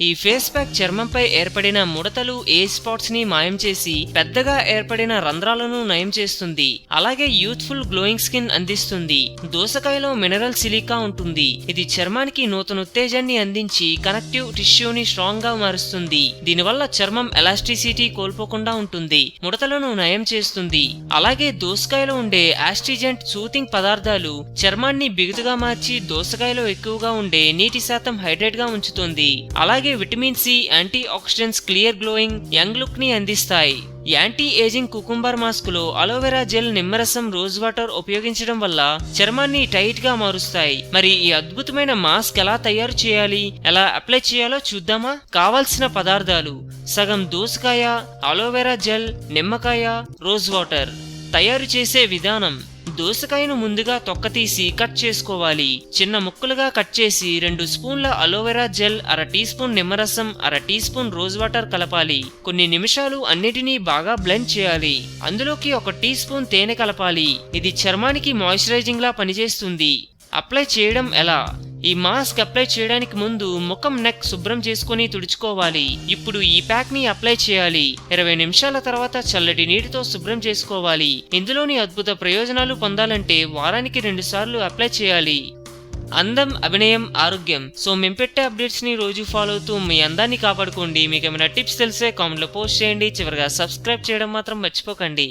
ఈ face pack చర్మంపై ఏర్పడిన ముడతలు, ఏజ్ స్పాట్స్ ని మాయం చేసి పెద్దగా ఏర్పడిన రంధ్రాలను నయం చేస్తుంది. అలాగే యూత్ఫుల్ గ్లోయింగ్ స్కిన్ అందిస్తుంది. దోసకాయలో మినరల్ సిలికా ఉంటుంది. ఇది చర్మానికి నూతన ఉత్తేజాన్ని అందించి కనెక్టివ్ టిష్యూని స్ట్రాంగ్ గా మారుస్తుంది. దీనివల్ల చర్మం ఎలాస్టిసిటీ కోల్పోకుండా ఉంటుంది, ముడతలను నయం చేస్తుంది. అలాగే దోసకాయలో ఉండే ఆస్ట్రిజెంట్ సూతింగ్ పదార్థాలు చర్మాన్ని బిగుతుగా మార్చి దోసకాయలో ఎక్కువగా ఉండే నీటి శాతం హైడ్రేట్ గా ఉంచుతుంది. అలాగే vitamin C, antioxidants clear glowing young look ని అందిస్తాయి. యాంటీ ఏజింగ్ కుకుంబర్ మాస్క్ లో అలోవెరా జెల్, నిమ్మరసం, రోజ్ వాటర్ ఉపయోగించడం వల్ల చర్మాన్ని టైట్ గా మారుస్తాయి. మరి ఈ అద్భుతమైన మాస్క్ ఎలా తయారు చేయాలి, ఎలా అప్లై చేయాలో చూద్దామా? కావాల్సిన పదార్థాలు: సగం దోసకాయ, అలోవెరా జెల్, నిమ్మకాయ, రోజ్ వాటర్. తయారు చేసే విధానం: దోసకాయను ముందుగా తొక్క తీసి కట్ చేసుకోవాలి. చిన్న ముక్కలుగా కట్ చేసి 2 స్పూన్ల అలోవెరా జెల్, అర టీ స్పూన్ నిమ్మరసం, అర టీ స్పూన్ రోజ్ వాటర్ కలపాలి. కొన్ని నిమిషాలు అన్నిటినీ బాగా బ్లెండ్ చేయాలి. అందులోకి 1 టీ స్పూన్ తేనె కలపాలి. ఇది చర్మానికి మాయిశ్చరైజింగ్ లా పనిచేస్తుంది. అప్లై చేయడం ఎలా? ఈ మాస్క్ అప్లై చేయడానికి ముందు ముఖం, నెక్ శుభ్రం చేసుకుని తుడుచుకోవాలి. ఇప్పుడు ఈ ప్యాక్ ని అప్లై చేయాలి. 20 నిమిషాల తర్వాత చల్లటి నీటితో శుభ్రం చేసుకోవాలి. ఇందులోని అద్భుత ప్రయోజనాలు పొందాలంటే వారానికి 2 సార్లు అప్లై చేయాలి. అందం, అభినయం, ఆరోగ్యం. సో మేము పెట్టే అప్డేట్స్ ని రోజు ఫాలో అవుతూ మీ అందాన్ని కాపాడుకోండి. మీకు ఏమైనా టిప్స్ తెలిసే కామెంట్ లో పోస్ట్ చేయండి. చివరిగా సబ్స్క్రైబ్ చేయడం మాత్రం మర్చిపోకండి.